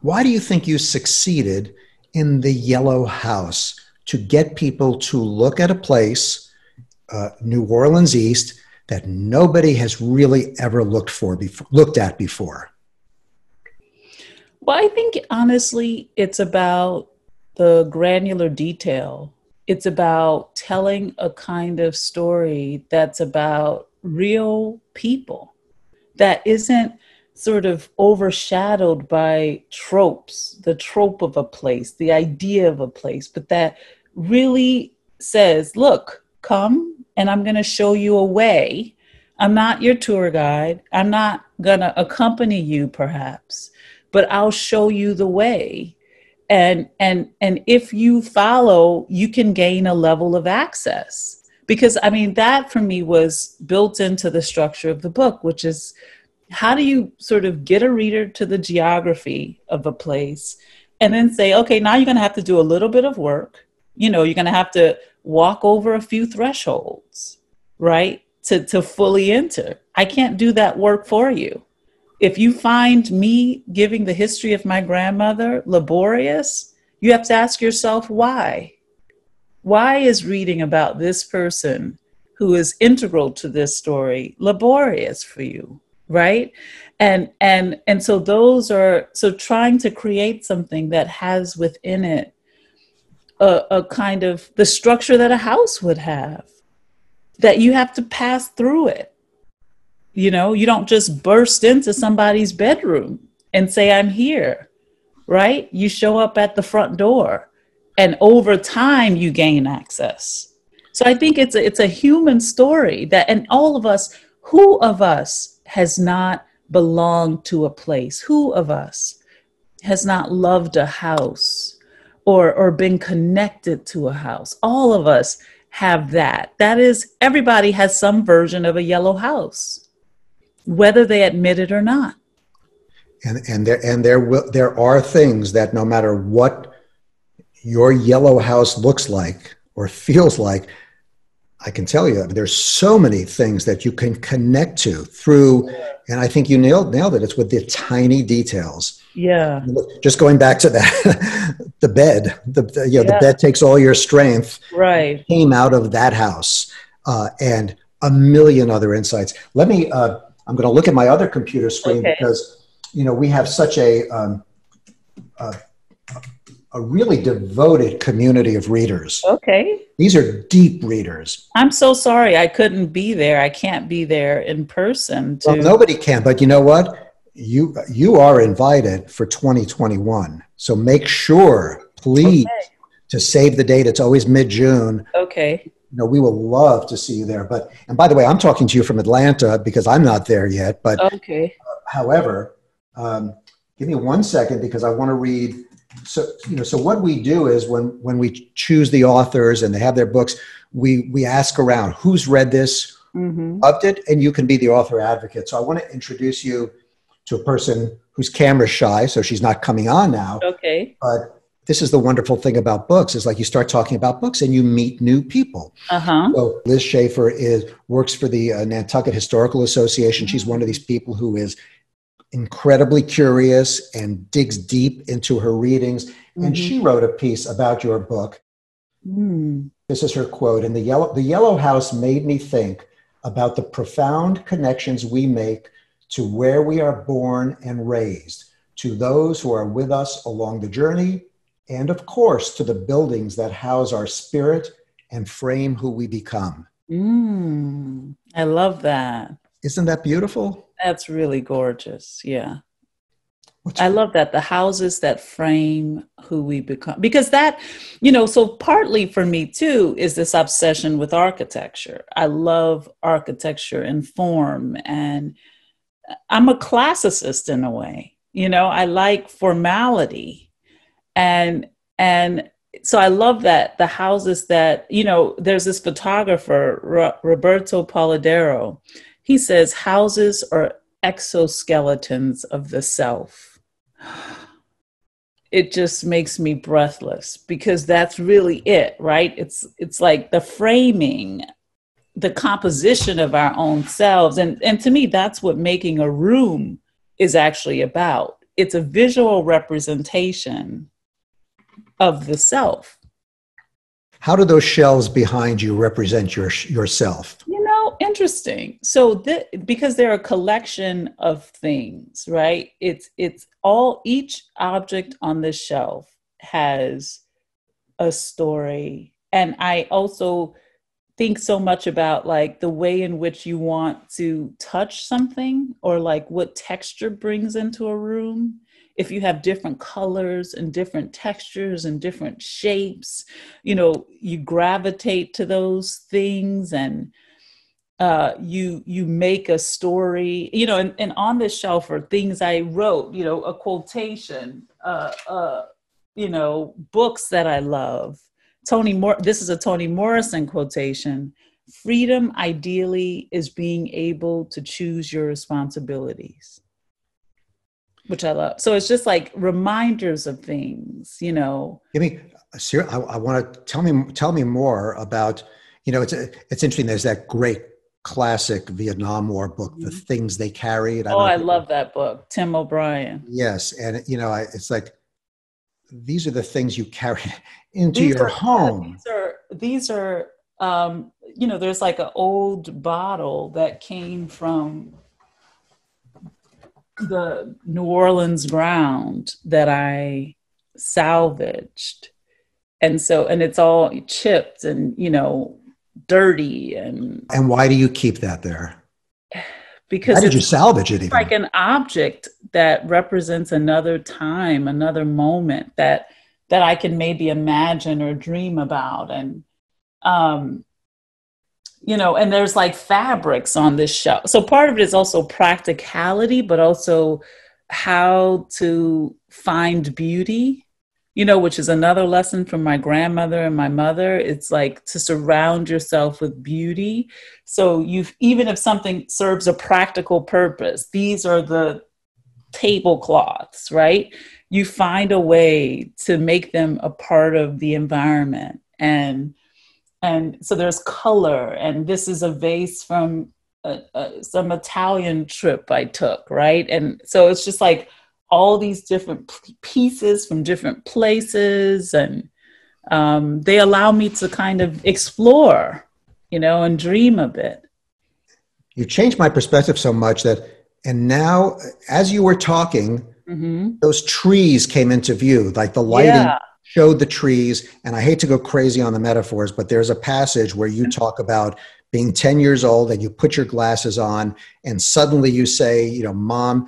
Why do you think you succeeded in the Yellow House to get people to look at a place, New Orleans East, that nobody has really ever looked at before? Well, I think honestly, it's about the granular detail. It's about telling a kind of story that's about real people, that isn't sort of overshadowed by tropes, the trope of a place, the idea of a place, but that really says, look, come and I'm going to show you a way. I'm not your tour guide. I'm not going to accompany you perhaps, but I'll show you the way. And if you follow, you can gain a level of access. Because I mean, that for me was built into the structure of the book, which is, how do you sort of get a reader to the geography of a place and then say, okay, now you're going to have to do a little bit of work. You know, you're going to have to walk over a few thresholds, right? To fully enter. I can't do that work for you. If you find me giving the history of my grandmother laborious, you have to ask yourself why. Why is reading about this person who is integral to this story laborious for you, right? And so trying to create something that has within it a kind of the structure that a house would have, that you have to pass through it. You know, you don't just burst into somebody's bedroom and say, I'm here, right? You show up at the front door and over time you gain access. So I think it's a human story that, and all of us, who of us has not belonged to a place? Who of us has not loved a house or been connected to a house? All of us have that. That is, everybody has some version of a yellow house, whether they admit it or not. And there are things that no matter what your yellow house looks like or feels like, I can tell you, there's so many things that you can connect to through, and I think you nailed it. It's with the tiny details. Yeah. Just going back to that, the bed, the bed takes all your strength. Right. Came out of that house. And a million other insights. Let me, I'm going to look at my other computer screen because, we have such a really devoted community of readers. Okay. These are deep readers. I'm so sorry I couldn't be there. I can't be there in person. Well, nobody can, but you know what? You are invited for 2021. So make sure, please, to save the date. It's always mid-June. Okay. We will love to see you there. And by the way, I'm talking to you from Atlanta because I'm not there yet. But okay. However, give me 1 second because I want to read. So what we do is when we choose the authors and they have their books, we ask around who's read this, loved it, and you can be the author advocate. So I want to introduce you to a person who's camera shy, so she's not coming on now. Okay. But this is the wonderful thing about books is like you start talking about books and you meet new people. So Liz Schaefer works for the Nantucket Historical Association. She's one of these people who is incredibly curious and digs deep into her readings. And she wrote a piece about your book. This is her quote. And the yellow house made me think about the profound connections we make to where we are born and raised, to those who are with us along the journey, and of course, to the buildings that house our spirit and frame who we become. I love that. Isn't that beautiful? That's really gorgeous. Yeah. I love that. The houses that frame who we become, because that, so partly for me too, is this obsession with architecture. I love architecture and form, and I'm a classicist in a way, I like formality. And so I love that the houses that, there's this photographer, Roberto Polidoro. He says houses are exoskeletons of the self. It just makes me breathless because that's really it, right? It's like the framing, the composition of our own selves. And to me, that's what making a room is actually about. It's a visual representation of the self. How do those shelves behind you represent yourself? Interesting. So because they're a collection of things, right? Each object on this shelf has a story. And I also think so much about like the way in which you want to touch something or like what texture brings into a room. If you have different colors and different textures and different shapes, you gravitate to those things and you make a story, and on this shelf are things I wrote, a quotation, books that I love. This is a Toni Morrison quotation. Freedom ideally is being able to choose your responsibilities, which I love. So it's just like reminders of things, Give me, I want to tell me more about, it's interesting. There's that great classic Vietnam War book, The Things They Carried. I love that book, Tim O'Brien. Yes. And, it's like, these are the things you carry into your home. These are there's like an old bottle that came from the New Orleans ground that I salvaged. And it's all chipped and, dirty. And why do you keep that there? Because why did you salvage it? Even like an object that represents another time, another moment that I can maybe imagine or dream about. And, and there's like fabrics on this shelf. So part of it is also practicality, but also how to find beauty, which is another lesson from my grandmother and my mother. It's like to surround yourself with beauty. So even if something serves a practical purpose, these are the tablecloths, right? You find a way to make them a part of the environment. And so there's color, and this is a vase from some Italian trip I took, right? And so it's just like all these different pieces from different places, and they allow me to kind of explore, and dream a bit. You changed my perspective so much that, and now as you were talking, Hmm. those trees came into view, like the lighting Yeah. showed the trees. And I hate to go crazy on the metaphors, but there's a passage where you talk about being 10 years old and you put your glasses on and suddenly you say, Mom,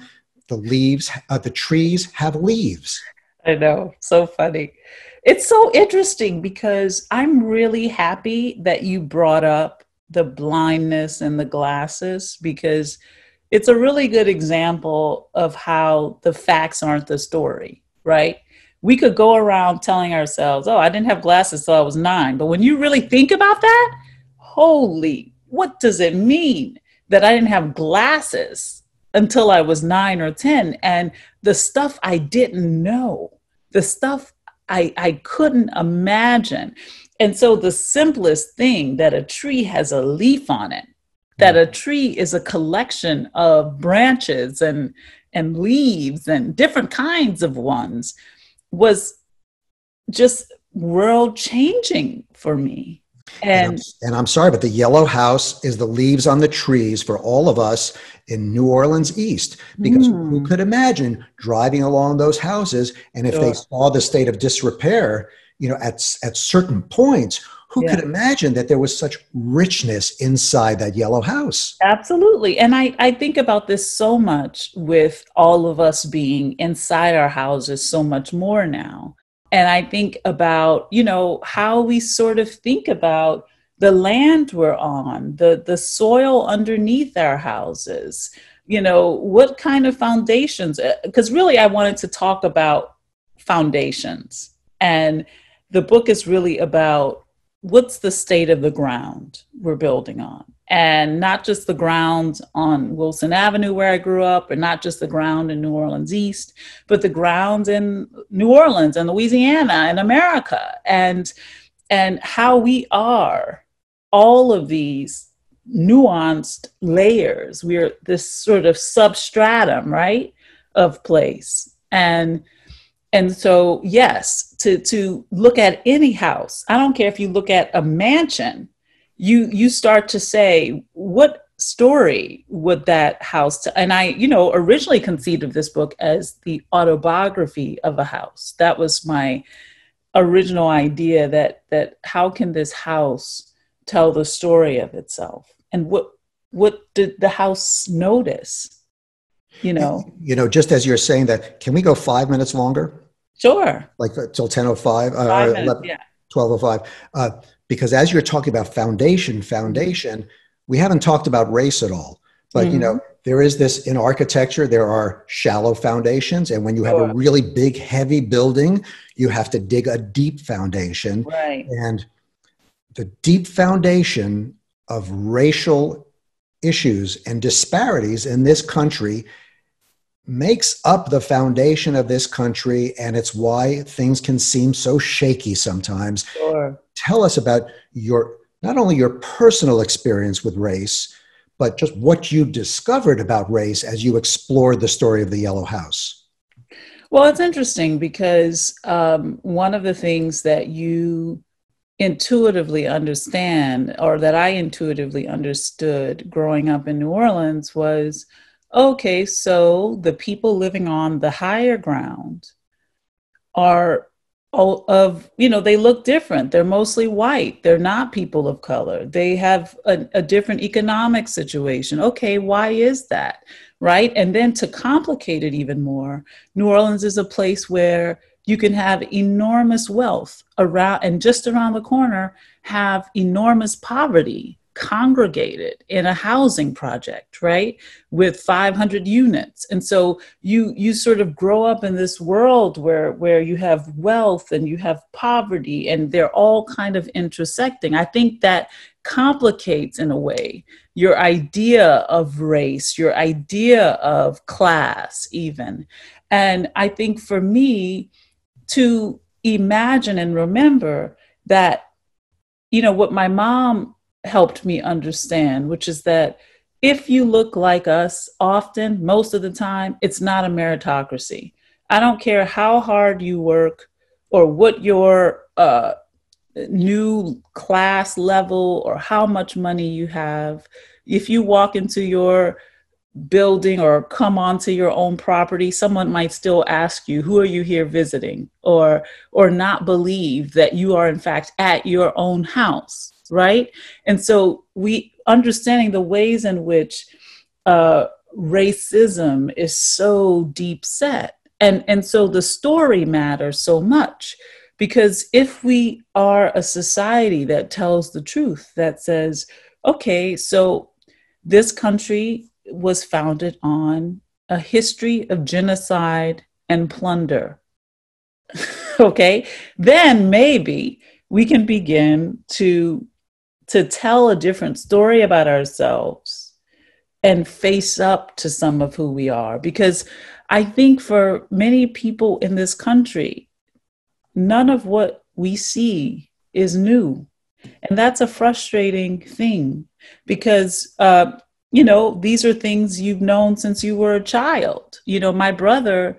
the trees have leaves. I know. So funny. It's so interesting because I'm really happy that you brought up the blindness and the glasses because it's a really good example of how the facts aren't the story, right? We could go around telling ourselves, oh, I didn't have glasses till I was 9. But when you really think about that, holy, what does it mean that I didn't have glasses until I was 9 or 10? And the stuff I didn't know, the stuff I couldn't imagine. And so the simplest thing that a tree has a leaf on it, that a tree is a collection of branches and leaves and different kinds of ones was just world changing for me. And I'm, And and I'm sorry, but the yellow house is the leaves on the trees for all of us in New Orleans East, because who mm, could imagine driving along those houses? And if they sure. saw the state of disrepair, at certain points, who could Yeah. imagine that there was such richness inside that yellow house? Absolutely. And I think about this so much with all of us being inside our houses so much more now. And I think about, how we sort of think about the land we're on, the soil underneath our houses, what kind of foundations, because really I wanted to talk about foundations. And the book is really about what's the state of the ground we're building on, and not just the ground on Wilson Avenue where I grew up, or not just the ground in New Orleans East, but the ground in New Orleans and Louisiana and America, and how we are all of these nuanced layers. We're this sort of substratum, right, of place. And so, yes, to look at any house, I don't care if you look at a mansion, you start to say, what story would that house tell? And I, originally conceived of this book as the autobiography of a house. That was my original idea, that how can this house tell the story of itself? And what did the house notice? You know, Just as you're saying that, can we go 5 minutes longer? sure. Like till 10:05 or 5 minutes, 11, yeah. 12:05? Because as you're talking about foundation, we haven't talked about race at all. But, Mhm. there is this in architecture, there are shallow foundations. And when you have a Sure. really big, heavy building, you have to dig a deep foundation. Right. And the deep foundation of racial issues and disparities in this country makes up the foundation of this country, and it's why things can seem so shaky sometimes. Sure. Tell us about not only your personal experience with race, but just what you discovered about race as you explored the story of the Yellow House. Well, it's interesting because one of the things that you intuitively understand, or that I intuitively understood growing up in New Orleans, was okay, so the people living on the higher ground are they look different. They're mostly white. They're not people of color. They have a different economic situation. Okay, why is that? Right. And then to complicate it even more, New Orleans is a place where you can have enormous wealth around, and just around the corner have enormous poverty congregated in a housing project, right, with 500 units. And so you sort of grow up in this world where you have wealth and you have poverty, and they're all kind of intersecting. I think that complicates, in a way, your idea of race, your idea of class even. And I think for me, to imagine and remember that, what my mom helped me understand, which is that if you look like us, often, most of the time, it's not a meritocracy. I don't care how hard you work or what your new class level or how much money you have. If you walk into your building or come onto your own property, someone might still ask you, who are you here visiting? Or not believe that you are in fact at your own house, right? And so we understanding the ways in which racism is so deep set. And so the story matters so much, because if we are a society that tells the truth, that says, okay, so this country was founded on a history of genocide and plunder. Okay, then maybe we can begin to tell a different story about ourselves and face up to some of who we are. Because I think for many people in this country, none of what we see is new. And that's a frustrating thing, because these are things you've known since you were a child. My brother,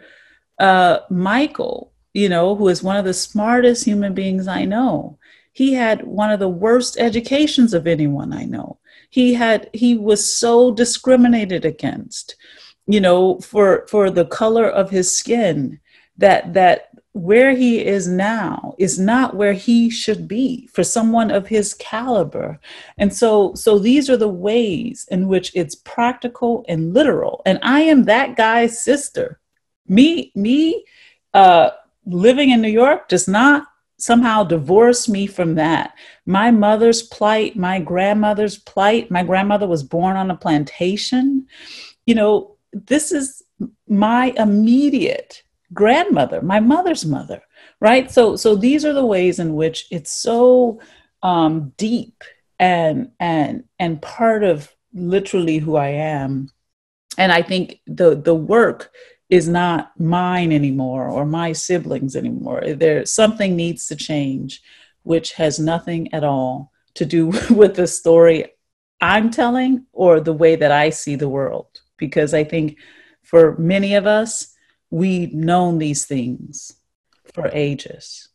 Michael, who is one of the smartest human beings I know, he had one of the worst educations of anyone I know. He was so discriminated against, for the color of his skin, that where he is now is not where he should be for someone of his caliber. And so these are the ways in which it's practical and literal. And I am that guy's sister. Me, living in New York does not somehow divorce me from that. My mother's plight, my grandmother's plight. My grandmother was born on a plantation. This is my immediate grandmother, my mother's mother, right? So these are the ways in which it's so deep and part of literally who I am. And I think the work is not mine anymore or my siblings anymore. Something needs to change, which has nothing at all to do with the story I'm telling or the way that I see the world. Because I think for many of us, we've known these things for ages.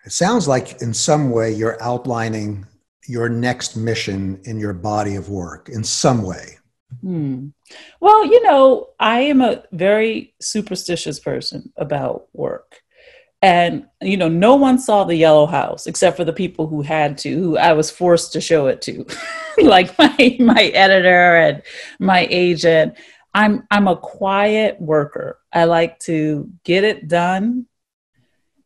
It sounds like in some way you're outlining your next mission in your body of work in some way. Well, I am a very superstitious person about work. And, no one saw the yellow house except for the people who I was forced to show it to, like my editor and my agent. I'm a quiet worker. I like to get it done.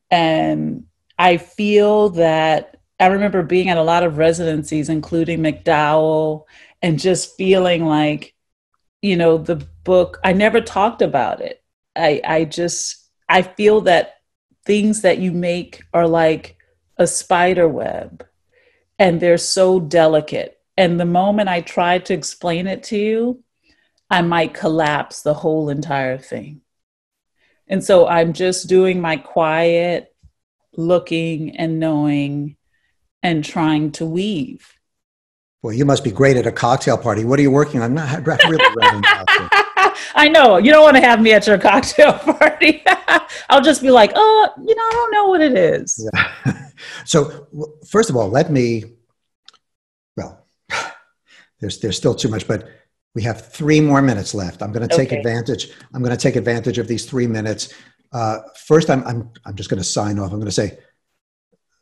And I feel that I remember being at a lot of residencies, including McDowell, and just feeling like, the book, I never talked about it. I feel that things that you make are like a spider web, and they're so delicate. And the moment I try to explain it to you, I might collapse the whole entire thing. And so I'm just doing my quiet looking and knowing and trying to weave. Well, you must be great at a cocktail party. What are you working on? I'm not really I know. You don't want to have me at your cocktail party. I'll just be like, I don't know what it is. Yeah. So first of all, there's still too much, but we have 3 more minutes left. I'm going to take advantage. I'm going to take advantage of these 3 minutes. First, I'm just going to sign off. I'm going to say,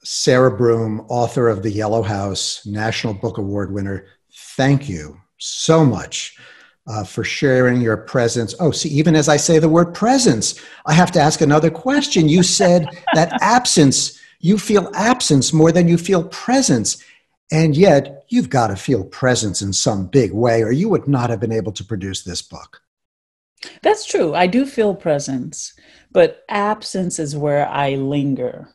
Sarah Broom, author of The Yellow House, National Book Award winner, thank you so much for sharing your presence. Oh, see, even as I say the word presence, I have to ask another question. You said that you feel absence more than you feel presence. And yet you've got to feel presence in some big way, or you would not have been able to produce this book. That's true. I do feel presence, but absence is where I linger,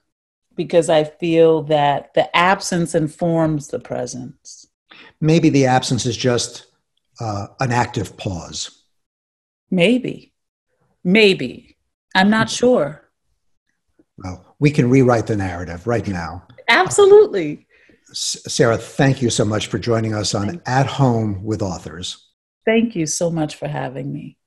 because I feel that the absence informs the presence. Maybe the absence is just an active pause. Maybe. I'm not sure. Well, we can rewrite the narrative right now. Absolutely. Sarah, thank you so much for joining us on At Home with Authors. Thank you so much for having me.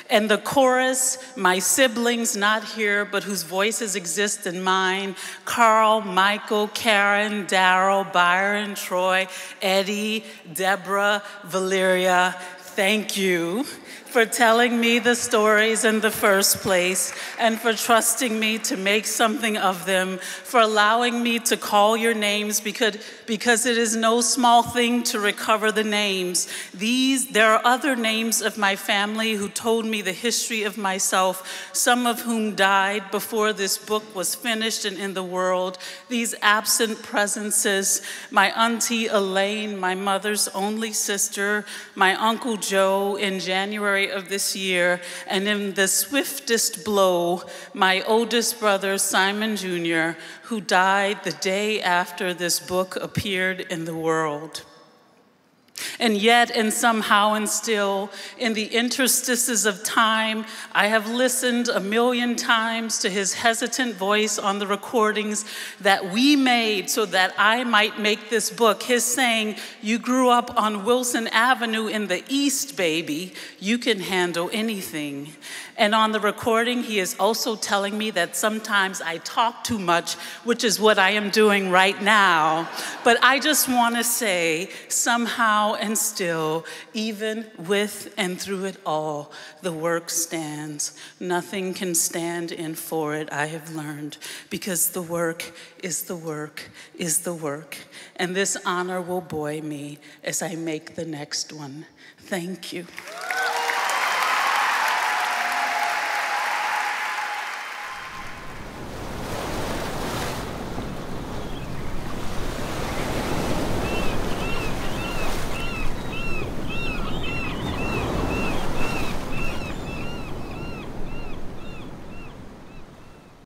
And the chorus, my siblings not here, but whose voices exist in mine, Carl, Michael, Karen, Daryl, Byron, Troy, Eddie, Deborah, Valeria, thank you for telling me the stories in the first place and for trusting me to make something of them, for allowing me to call your names because it is no small thing to recover the names. There are other names of my family who told me the history of myself, some of whom died before this book was finished and in the world. These absent presences, my auntie Elaine, my mother's only sister, my uncle Joe in January of this year, and in the swiftest blow, my oldest brother, Simon Jr., who died the day after this book appeared in the world. And yet, and somehow and still, in the interstices of time, I have listened 1,000,000 times to his hesitant voice on the recordings that we made so that I might make this book. His saying, "You grew up on Wilson Avenue in the East, baby. You can handle anything." And on the recording, he is also telling me that sometimes I talk too much, which is what I am doing right now. But I just want to say, somehow and still, even with and through it all, the work stands. Nothing can stand in for it, I have learned, because the work is the work is the work. And this honor will buoy me as I make the next one. Thank you.